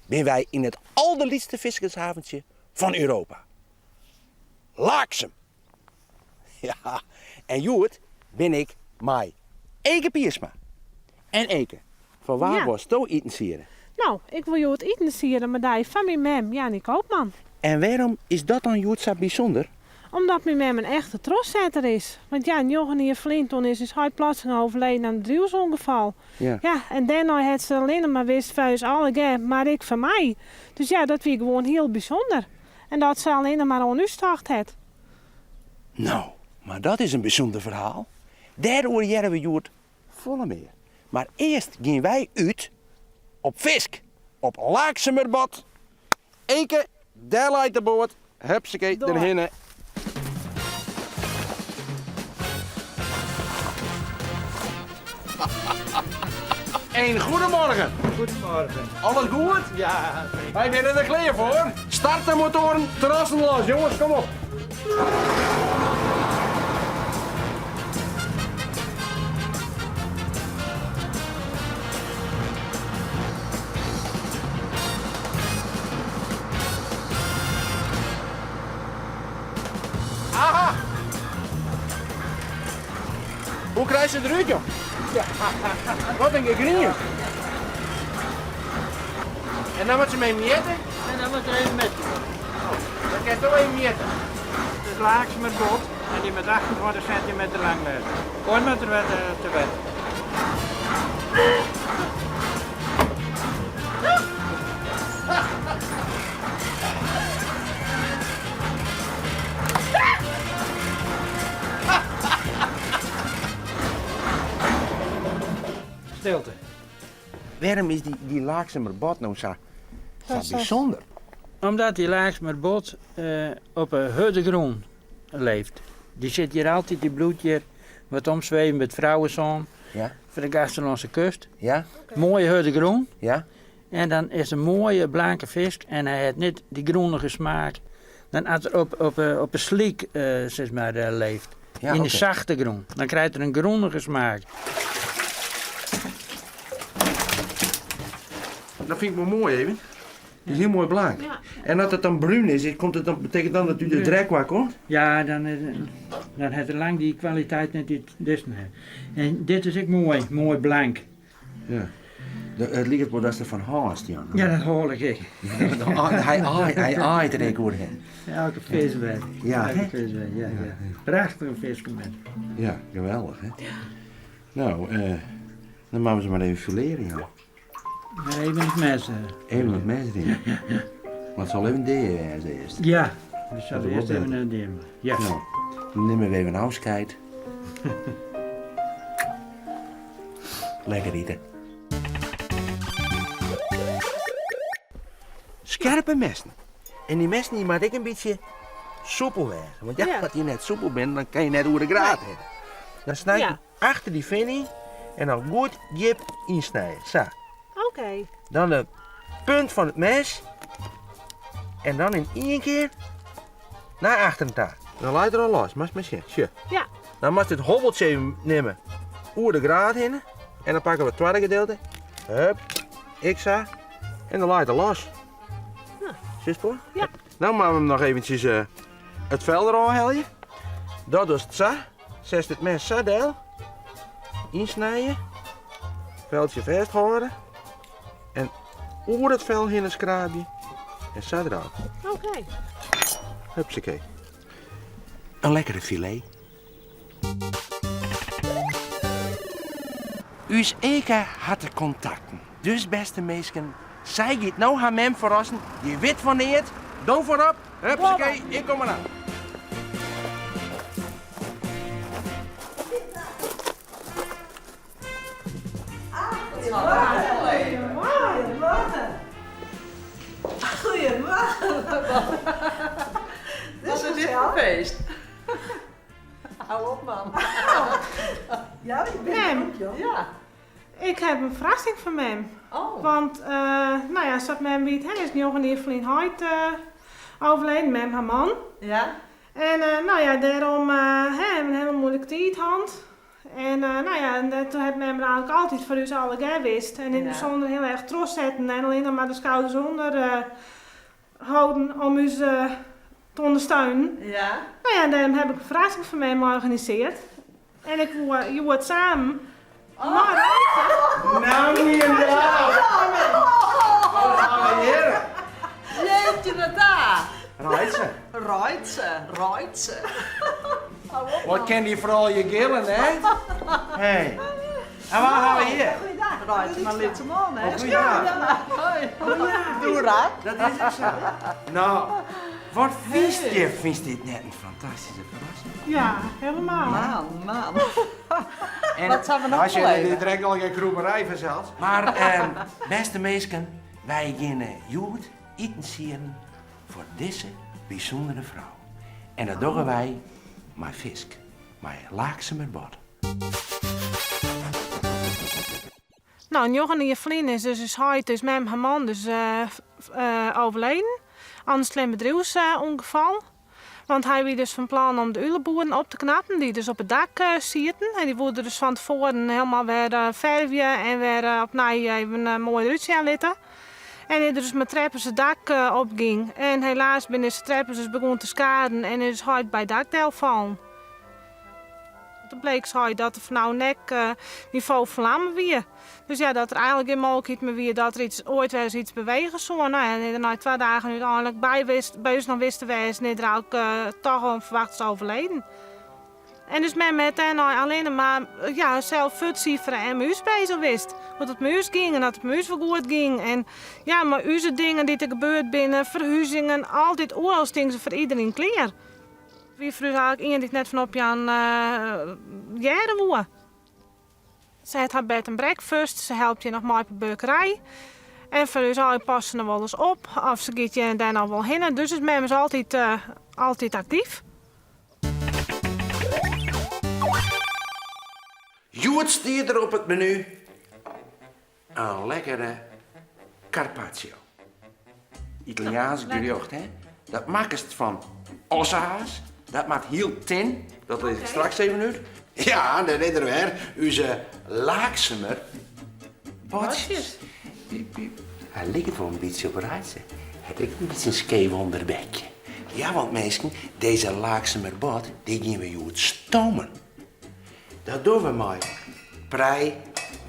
ben wij in het allerliefste vissershaventje van Europa. Laaksem. Ja, en Joert ben ik met Eke Piersma. En Eke, van waar was toe eten sieren? Nou, ik wil Joert eten sieren, maar daar van mijn mem, Jannie Koopman. En waarom is dat dan Joert zo bijzonder? Omdat mijn mem een echte troszetter is. Want ja, Jochen hier Flinton is hij plotseling overleden aan een druwsongeval. Ja, en daarna had ze alleen maar wist vuist alle gek, maar ik van mij. Dus ja, dat was gewoon heel bijzonder. En dat ze alleen maar aan u stacht had. Nou, maar dat is een bijzonder verhaal. Daardoor jaren we Joert volle meer. Maar eerst gingen wij uit op visk, op Laaksemerbad. Eke, daar leidt de boot. Hupsakee, erhinnen. Een goedemorgen. Goedemorgen. Alles goed? Ja, Wij zijn er klaar voor. Start de motoren, terrassen los, jongens, kom op. Aha! Hoe krijg je eruit, joh? Ja. Wat een gegrien. En dan moet je mee meten? en dan moet je even met. Dan kan je toch even meten. Het is laaks met bot en die met 28 centimeter lang is. Gewoon met de wet te wet. Stilte. Waarom is die Laaksemerbad nou zo bijzonder? Omdat die laaks met bot op een huddegroen leeft. Die zit hier altijd, die bloed hier, wat omzweven met vrouwenzoon. Ja? Voor de Gasterlandse kust. Ja? Mooie huddegroen. Ja? En dan is een mooie blanke vis en hij heeft niet die groenige smaak. Dan als er op een sliek zeg maar, leeft. Ja, in de oké. zachte groen. Dan krijgt er een groenige smaak. Dat vind ik wel mooi even. Die is heel mooi blank. Ja. En dat het dan bruin is, betekent dan dat u de drek waar komt? Ja, dan heeft het lang die kwaliteit net die dit meer. En dit is ook mooi blank. Ja. Het ligt wel dat ze van haast, Jan. Ja, dat hoor ik. Hij aait er ook over heen. Elke vis weg. Ja, Elke hè? vis weg, ja. Prachtige vis met. Ja, geweldig, hè? Nou, dan maken we ze maar even fileren, Jan. Even het mes. Even wat mensen erin. Maar het zal even deeën eerst. Ja, we zullen Dat eerst wordt even naar de Ja. Nou, dan nemen we even een afscheid. Lekker eten. Scherpe messen. En die messen die maak ik een beetje soepel weg. Want ja, Ja. als je net soepel bent, dan kan je net over de graad hebben. Dan snijd je Ja. achter die vinnie en dan goed jip insnijden. Zo. Oké. Dan de punt van het mes. En dan in één keer naar achteren daar. Dan laat je er al los. Maar misschien. Ja. Dan moet je het hobbeltje even nemen. Oer de graad in. En dan pakken we het tweede gedeelte. Hup. Xa. En dan laat je het los. Ja. Zie je het voor? Ja. Dan maken we hem nog eventjes het vel eraf halen. Dat is het zo. Zet het mes zo deel. Insnijden. Veldje vasthouden. En oer het vel heen een schraapje. En zo eraf. Oké. Hupsakee. Een lekkere filet. U's Eke had de contacten. Dus beste meisken, zij gaat nou haar mem verrassen. Je weet wanneer het. Doe voorop. Hupsakee, ik kom eraan. Wat is dit voor feest? Hou op, man. Ja, ik ben Mem. er ook, joh. Ja. Ik heb een verrassing voor mem. Oh. Want, nou ja, zoals mem weet, hij is Jochen Evelien Hoyt overleden, mem haar man. Ja? En nou ja, daarom hebben we een hele moeilijke tijd gehad. En en toen heb men me eigenlijk altijd voor ons alle geweest. En in het bijzonder heel erg trots zetten en alleen nog maar de schouders onder houden om ons te ondersteunen. Ja. En daarom heb ik een verrassing voor mij georganiseerd. En ik wil het samen. Nou, niet inderdaad. Wat gaan we hier? Jeetje, wat daar. Rijtsen. Ruitse. Wat ken die vooral je gillen, hè? Hey. En waar gaan we hier? Ruitse, maar litte man, hè? Ja. Doe raak. Dat is het zo. Nou, wat vindt dit net een fantastische verrassing? Ja, helemaal. Man. En Wat zijn we nog als je beleven? dit direct al geen kroeberij vanzelfs. Maar beste mensen, wij gaan Joet eten zien voor deze bijzondere vrouw. En dat doen wij met fisk, met laakse met bot. Nou, Jochen en je vriend is dus met mijn man overleden. Aan een slim bedrijfsongeval. Want hij was dus van plan om de uilenboeren op te knappen die dus op het dak zitten. En die wilden dus van tevoren helemaal weer verven en weer opnieuw even een mooi ruitje aanletten. En hij dus met treppers het dak opging. En helaas binnen de treppers dus begon te schaden en is hij bij het dakdeel vallen. Toen bleek hij dat er van nou nek niveau vlammen weer. Dus ja, dat er eigenlijk geen mogelijkheid meer weer dat er ooit weer eens iets bewegen zou. Nou, en na 2 dagen uiteindelijk bij ons nog wisten wezen, is er ook toch onverwachts overleden. En dus met en alleen maar zelf uitcijferen en muis bezig wist. Wat het muis ging en dat het muis wel goed ging. En ja, maar onze dingen die er gebeurd binnen, verhuizingen, altijd overal sting ze voor iedereen klaar. Wie vroeg eigenlijk iemand die net van op Jan jaren woe. Ze heeft haar bed en breakfast, ze helpt je nog maar op de beukerij. En voor ons al passen er wel eens op, of ze gaat je daar nog wel heen. Dus is met ons altijd actief. Joet stiert er op het menu een lekkere carpaccio. Italiaans gerecht, hè? Dat maken ze van ossehaas. Dat maakt heel tin. Dat lees ik straks even uit. Ja, dan is er weer onze laaksemer botjes. Hij ligt wel een beetje op rijtje. Heb ik een beetje een scheef onderbekje. Ja, want mensen, deze laaksemer bot, die gaan we Joet stomen. Dat doen we met prei,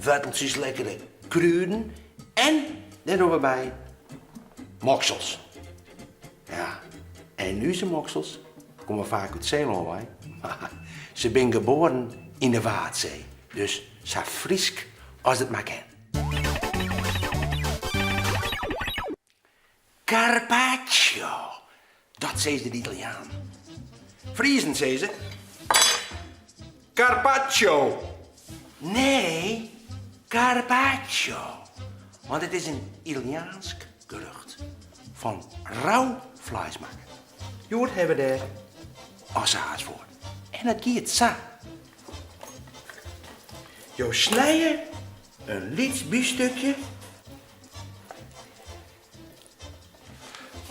worteltjes, lekkere kruiden en dan doen we bij moksels. Ja, en nu zijn moksels komen vaak uit Zeeland, hè. Ze zijn geboren in de Waadzee, dus zo frisk als het maar kan. Carpaccio, dat zei ze de Italiaan. Friesen, zei ze. Carpaccio. Nee, carpaccio. Want het is een Italiaans gerucht van rauw vlees maken. Jood hebben daar ossehaas voor. En dat gaat zo. Je snijdt een liets biefstukje.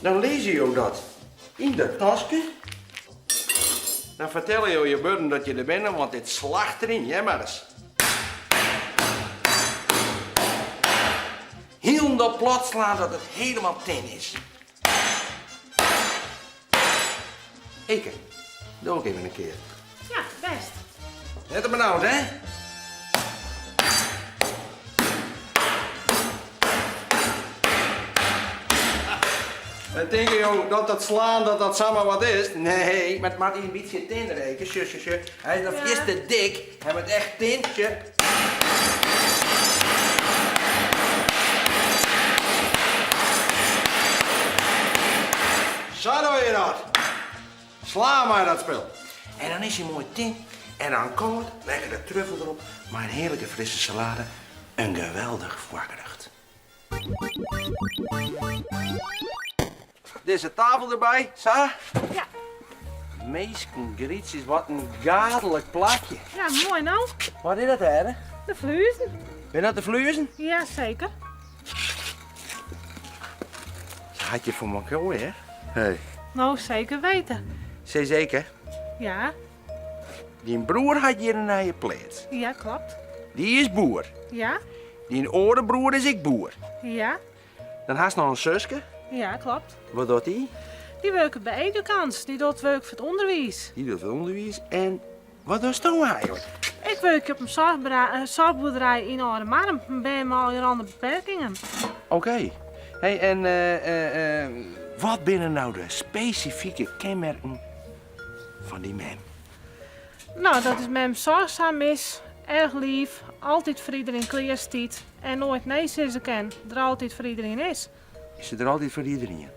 Dan lees je dat in de tasje. Dan vertel je buren dat je er bent, want dit slacht erin, ja maar eens. Heel dat plat slaan dat het helemaal tin is. Eke, doe ook even een keer. Ja, best. Net er benauwd, hè? Dan denk je dat dat slaan dat samen wat is. Nee, maar het maakt een beetje tin rekenen, zusje. Hij is nog is te dik. Hij moet echt tintje. Zo doe je dat. Sla maar dat spul. En dan is hij mooi tin. En dan koud, lekker de truffel erop. Maar een heerlijke frisse salade. Een geweldig voorgerecht. Deze tafel erbij, zo. Ja. Meesken grietjes, wat een gadelijk plakje. Ja, mooi nou. Wat is dat, hè? De vluizen. Ben dat de vluizen? Ja, zeker. Had je voor me hoor, hè? Hey. Nou, zeker weten. Zeker? Ja. Die broer had hier een eigen plaats. Ja, klopt. Die is boer. Ja, Die andere broer is ik boer. ja, Dan haast nog een zusje. ja, klopt. Wat doet die? Die werken bij Edukans. Die doet werk voor het onderwijs. Die doet het onderwijs. En wat doet Stoom eigenlijk? Ik werk op een zorgboerderij in Oudemarm. Ben al hier andere beperkingen. Oké. Hey, en wat binnen nou de specifieke kenmerken van die mem? Nou, dat is mem zorgzaam is, erg lief, altijd voor iedereen klaar stiet en nooit nee zeggen kan. Er altijd voor iedereen is. Is ze er altijd voor iedereen?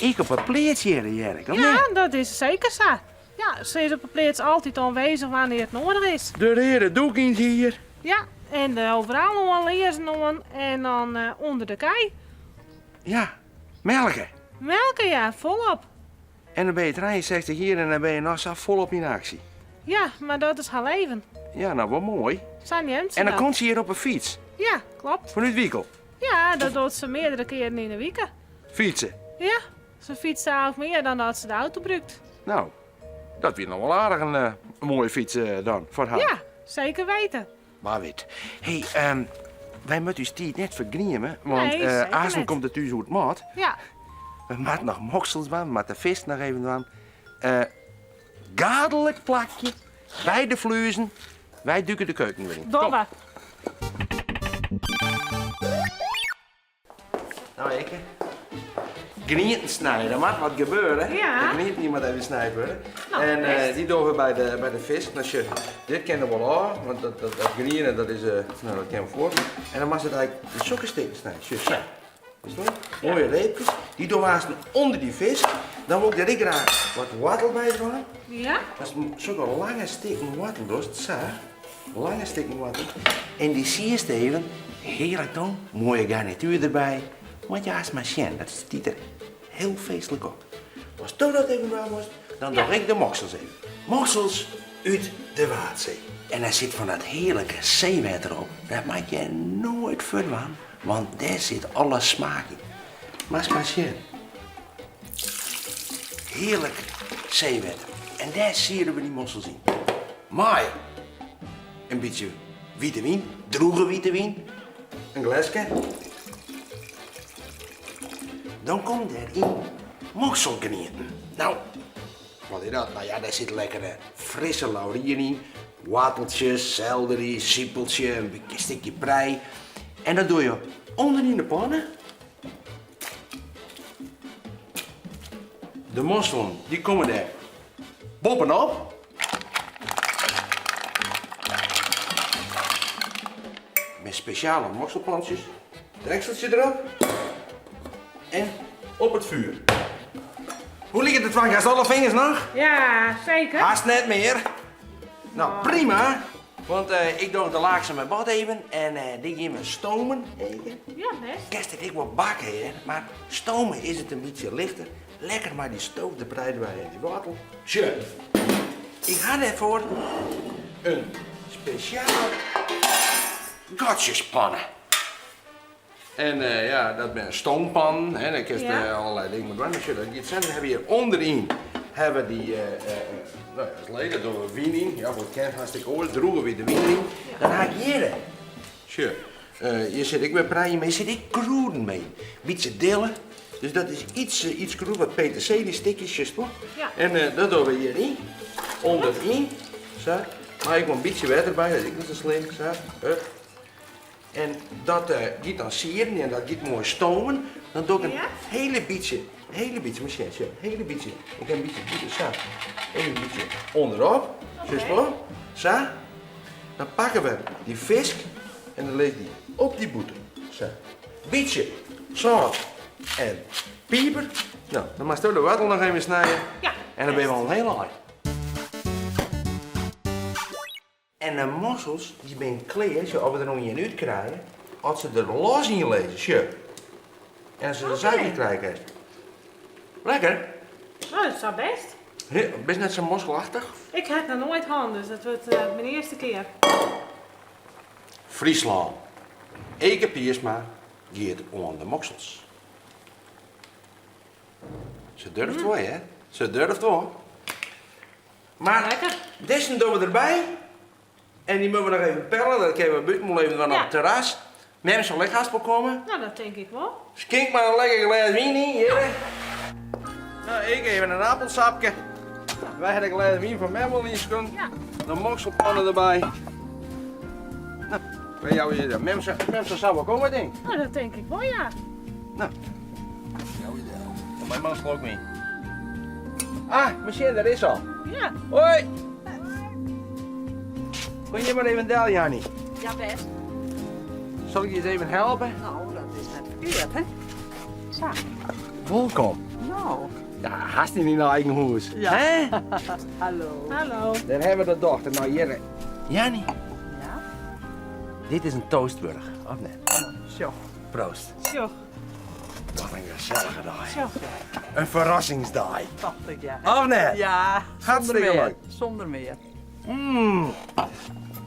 Ik op een pleetje hier, Jerk, of Ja, niet? dat is zeker zo. Ja, ze is op de plaats altijd aanwezig wanneer het nodig is. De heren doekings hier. Ja, en overal nog lezen nog en dan onder de kei. Ja, melken. Melken, ja, volop. En dan ben je 63 hier en dan ben je nog zo volop in actie. Ja, maar dat is haar leven. Ja, nou wat mooi. Zijn die En dan komt ze hier op een fiets. Ja, klopt. Vanuit Wiekel. Ja, dat doet ze meerdere keren in de week. Fietsen. Ja, ze fietst zelf meer dan dat ze de auto gebruikt. Nou, dat vind ik nog wel aardig een mooie fiets dan, voor haar. Ja, zeker weten. Maar weet. Hey, wij moeten dus die net vergniemen, want Nee, zeker Azen niet. komt er thuis hoe het moet. Ja, We maken nog moksels van, we maken de vis nog even van. Gadelijk plakje, bij de vluizen. Wij duiken de keuken weer in. Kom. domme. Nou, ik. Gnieten snijden, er moet wat gebeuren. Ja. Ik gniet niemand even snijden worden. Nou, En best. die doen we bij de vis. Als je, dit kennen we wel aan, want dat gnieten, dat is, nou dat kennen we voor. En dan mag je het eigenlijk de sokkensteken snijden. Zo. Is dat? Mooie reepjes. Die doen we haast onder die vis. Dan moet ik er ik graag wat wattel bij doen. Ja? Dat is zo'n lange stikken wattel, dus het zo. Lange stikken wattel. En die zie je even, heerlijk dan. Mooie garnituur erbij. Want ja, is maar sjen, dat ziet er heel feestelijk op. Als toen dat even nou was, dan doe ik de moksels even. Moksels uit de Waadzee. En daar zit van dat heerlijke zeewater op. Daar maak je nooit veel van, want daar zit alle smaak in. Maar is maar sjen. Heerlijk zeewater. En daar sieren we die mossels in. Maar een beetje witte wien, droege witte wien, een glasje. Dan komt erin mokselknieten. Nou, wat is dat? Nou ja, daar zit lekkere frisse laurier in. Watteltjes, selderie, siepeltje, een beetje stukje prei. En dat doe je onderin de pannen. De mosselen, die komen daar bovenop. Met speciale mokselplantjes. Drekseltje erop. En op het vuur. Hoe ligt het van? Gaat alle vingers nog? Ja, zeker. Haast net meer. Nou, prima. Want ik doe de laagse mijn bad even en die gaan we stomen. Even. Ja, best. Kerst ik wat bakken, hè. Maar stomen is het een beetje lichter. Lekker maar die stoof de breiden bij en die wortel. Zo. Ik ga daarvoor een speciale gatsjespannen. En ja, dat ben een stoompan. Hè. Dan kun je Ja. allerlei dingen doen. Als je dat niet zijn, dan hebben we hier onderin hebben we die, nou ja, dat is leuk, dat doen we wien in. Ja, voor het kent hartstikke oor, droegen we de wien in. Dan ga ik hier. Zo. Hier zit ik met praaien mee, zit ik kroeden mee. Beetje dillen. Dus dat is iets kroed, wat peterselie stikjes, toch? Ja. En dat doen we hierin. Onderin. Zo. Maar ik moet een beetje water bij, dat is ik niet zo slim. Zo. Hup. En dat gaat dan sieren en dat gaat mooi stomen. Dan doe ik een Ja? hele beetje, misschien, zo, hele beetje. Ik heb een beetje, zo. Een beetje onderop. Zo. Zo. Dan pakken we die vis en dan leg ik die op die boete. Zo. Beetje zout en pieper. Nou, dan mag je de wortel nog even snijden. Ja. En dan ben je al een hele eind. En de mossels, die ben kleer, als we er nog niet in uitkrijgen, als ze er los in lezen, zo. En als ze de zuiver krijgen. Lekker. Nou, dat is wel best. Best net zo mosselachtig. Ik heb nog nooit hand, dus dat wordt mijn eerste keer. Friesland. Eke Piersma gaat aan de moksels. Ze durft wel, hè? Ze durft wel. Maar Lekker. Deze doen we erbij. En die moeten we nog even pellen. Dat kunnen we buiten even van op het terras. Mensen zal lekker haspel komen. Nou, dat denk ik wel. Skink maar een lekker glas wien in, hier. Nou, ik even een appelsapje. Wij hebben een glas wien van Memmel in schoon. Ja. De mokselpannen erbij. Nou, bij jou hier. Mensen zou wel komen, denk ik. Nou, dat denk ik wel, ja. Nou. Mijn man slok mee. Ah, misschien, dat is al. Ja. Hoi. Kun je maar even bellen, Jannie? Ja, best. Zal ik je eens even helpen? Nou, dat is net verkeerd, hè? Zo. Welkom. Nou. Ja, haast in je eigen huis. Ja. Hè? Hallo. Hallo. Dan hebben we de dochter. Nou, hier. Jannie, Ja? dit is een toastburg, of net? Zo. Proost. Zo. Wat een gezellige dag. Zo. Een verrassingsdag. Prachtig, ja. Of net? Ja, Hartstikke zonder meer. leuk. Zonder meer.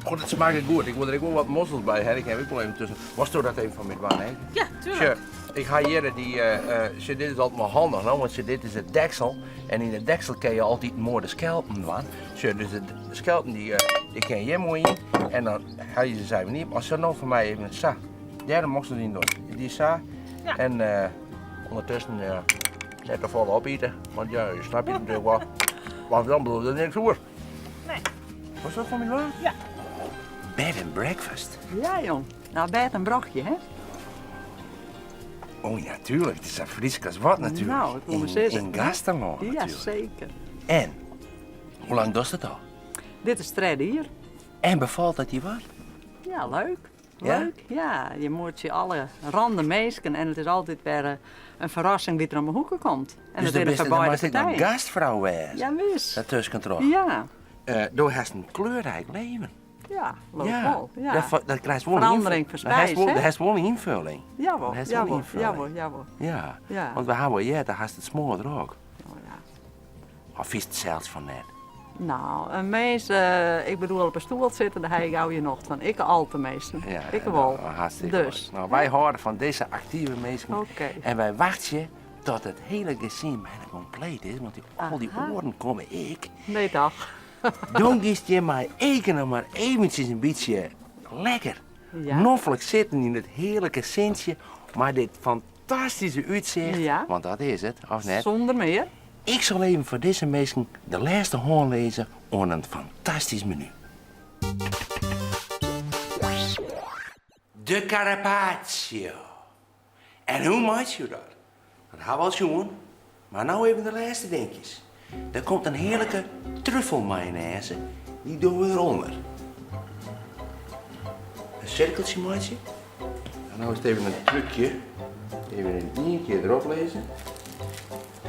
God, het smaakt goed. Ik moet er ook wel wat mossels bij hebben. Ik heb ook wel even tussen. Was toch dat even van met waar, hè? Ja, tuurlijk. Ik ga hier die, dit is altijd maar handig, nou, want dit is het deksel. En in het deksel kun je altijd mooi de schelpen van. Dus de schelpen die kun je hier mooi in. En dan ga je ze even niet. Als ze nou voor mij even een sa. Ja, dan mocht ze die doen. Die sa. Ja. En ondertussen net er vol opeten. Want ja, je snapt je natuurlijk wel. Want dan bedoel je niks hoor. Nee. Was dat van mij waar? Ja. Bed and breakfast. Ja, jong. Nou, bed een brochtje, hè? Oh ja, natuurlijk. Het is een Fries als wat natuurlijk. Nou, ik moet maar zeggen. In Gastenlo Ja, natuurlijk. zeker. En, hoe lang doet het al? Dit is het hier. En bevalt dat je wat? Ja, leuk. Ja? Leuk. Ja, je moet je alle randen meesken en het is altijd weer een verrassing wie er om de hoeken komt. En Dus dat de is beste voor beide was ik een partijen. gastvrouw wezen. Ja, mis. Dat tussencontrole. Ja. Door heeft een kleurrijk leven. Ja, loopt wel. Ja. Dat krijgt wel Verandering een verspijs, hè? Dat heeft wel een invulling. Jawel, Dat heeft wel een jawel, invulling. jawel, jawel. Ja. Ja. Want we hebben hier, daar heeft het smoor ook. Oh, ja. Of is het zelfs van net? Nou, een mees, ik bedoel op een stoel zitten, daar heb ik jou je nog van. Ik al te meesten. Ja, Ik wel. nou, hartstikke Dus. leuk. Nou, wij houden van deze actieve mensen. Oké. En wij wachten tot het hele gezin bijna compleet is. Want al die Aha. oren komen ik. Nee, dag. Dan is je maar even maar eventjes een beetje lekker. Ja. Noffelijk zitten in het heerlijke Sintje. Maar dit fantastische uitzicht. Ja. Want dat is het, of net? Zonder meer. Ik zal even voor deze mensen de laatste hoorn lezen over een fantastisch menu. De Carpaccio. En hoe maak je dat? Dat gaan we al zien. Maar nou even de laatste dingetjes. Er komt een heerlijke truffelmayonaise. Die doen we eronder. Een cirkeltje maatje. En nou is het even een trucje. Even een dingetje erop lezen.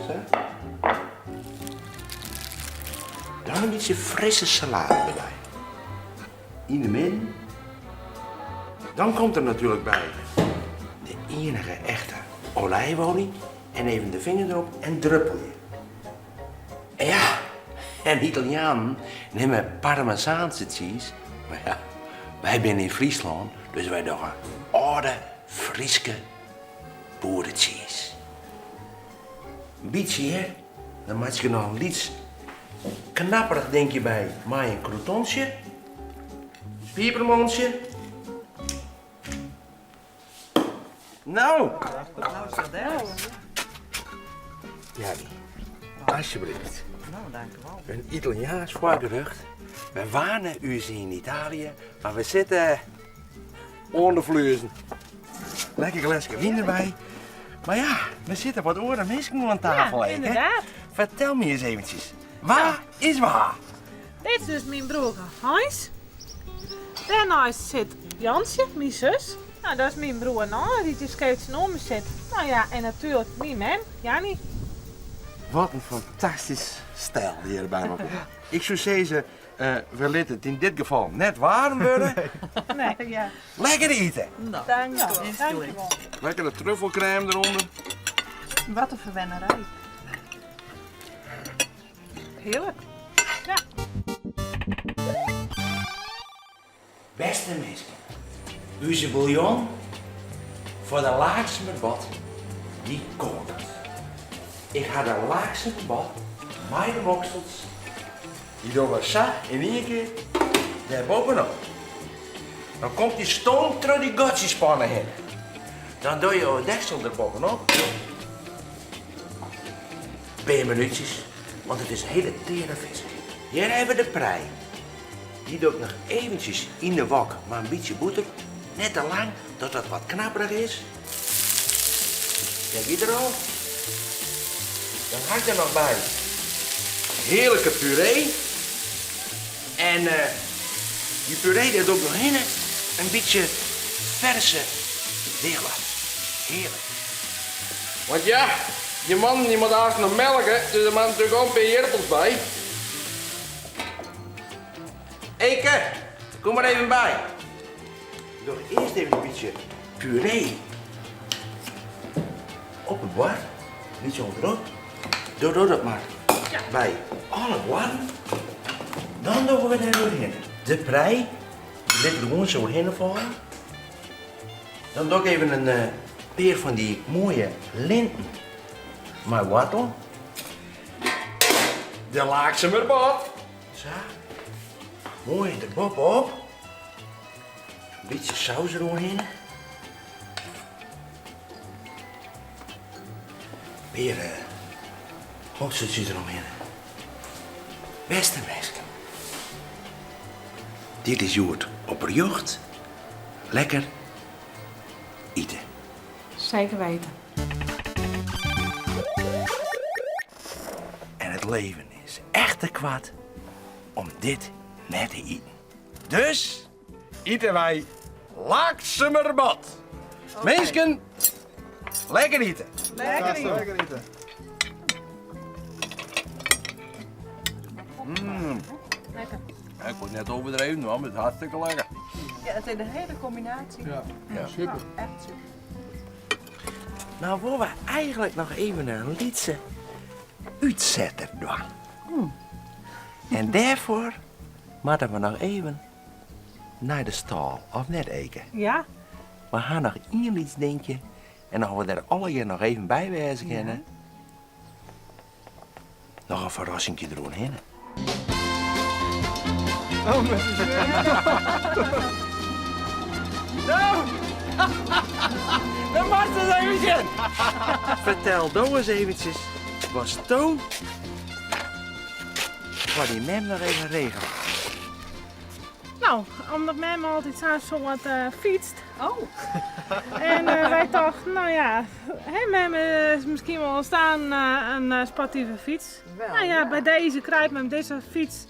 Zo. Dan een beetje frisse salade erbij. In de midden. Dan komt er natuurlijk bij de enige echte olijfolie. En even de vinger erop en druppel je. En ja, en Italianen nemen Parmezaanse cheese. Maar ja, wij zijn in Friesland, dus wij doen een oude Friese boerencheese. Een beetje hier, dan maak je nog een iets knapperig denk je bij, maar een croutonsje, pepermondje. Nou, Nou, is dat wel. ja, alsjeblieft. Nou, dank u wel. Een Italiaans voorgerecht. We waren u in Italië, maar we zitten onder de vleuzen. Lekker glaasje wien erbij. Maar ja, we zitten wat oren mensen aan tafel. Ja, hè? inderdaad. Vertel me eens eventjes. Waar is waar? Dit is dus mijn broer Hans. Daarnaast zit Jansje, mijn zus. Nou, dat is mijn broer Noah, die dus steeds om me zit. Nou ja, en natuurlijk mijn man, Jannie. Wat een fantastisch stijl hier bij me. Ik zou zeggen, we laten het in dit geval net warm worden. Nee, ja. Lekker eten. Nou, Dank ja, je instillend. wel. Lekkere truffelcrème eronder. Wat een verwennerij. Heerlijk. Ja. Beste mensen, onze bouillon voor de laagste met bad, die kookt. Ik ga de laagste met bad, mijn moksels, Die doen we zo in één keer daar bovenop. Dan komt die stoom door die gotsiespannen heen. Dan doe je het deksel er bovenop. 2 minuutjes, want het is een hele tere vis. Hier hebben we de prei. Die doe ik nog eventjes in de wok, maar een beetje boter. Net te lang, tot het wat knapperig is. Kijk hier al. Dan ga ik er nog bij heerlijke puree. En die puree daar doe ik nog in een beetje verse delen. Heerlijk. Want ja, je man die moet eigenlijk nog melken, dus er moet natuurlijk ook een paar jertels bij. Eke, kom maar even bij. Ik doe eerst even een beetje puree op het bord. Een beetje onderop. Doe dat maar bij alle borden. Dan doen we er doorheen. De prei, die ligt er gewoon zo heen vallen. Dan doe ik even een peer van die mooie linten. Maar wortel. De laakse maar bot. Zo. Mooi de bob op. Een beetje saus eromheen. Weer hoofdstukjes eromheen. Beste mensen. Dit is Joert op een jocht. Lekker eten. Zeker weten. En het leven is echt te kwaad om dit net te eten. Dus eten wij laaksemerbot. Mensen, lekker eten. Lekker eten. Lekker. Ik word net overdreven, maar het is hartstikke lekker. Ja, het is een hele combinatie. Ja, super. Nou, echt super. Nou willen we eigenlijk nog even een liedse uitzetter doen. En daarvoor moeten we nog even naar de stal, of net Eke? Ja, We gaan nog één lieds denken en dan we er alle keer nog even bij wezen kunnen. Nog een verrassingje eromheen. Dan mag het eventjes. Vertel dan eens eventjes, was Toon voor die mem nog even regelen? nou, omdat mem altijd zo wat fietst. Oh, En wij dachten, nou ja, mem is misschien wel staan een sportieve fiets. wel. Nou ja, bij deze krijgt mem deze fiets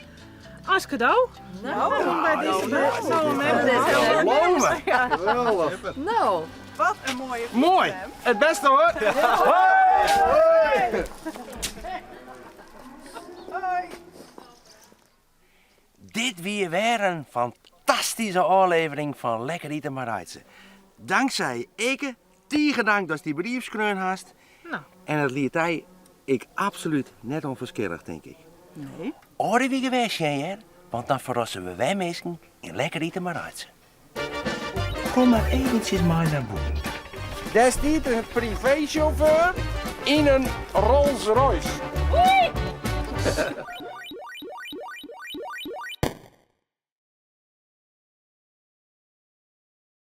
als cadeau. Nou, En bij deze zou mem dit is het heel Geloven! Geweldig. nou, wat een mooie fiets, Mooi. Mem. Het beste hoor. Dit weer een fantastische aflevering van Lekker Eten maar Rijtsen. Dankzij Eke, dank dat je die brief schreeuwen hast. Nou. En het liet hij ik absoluut net onverschillig, denk ik. Nee. Oren wie geweest jij, hè? Want dan verrassen we wij mensen in Lekker Eten maar Rijtsen. Kom maar eventjes maar naar boven. Daar staat een privéchauffeur in een Rolls Royce.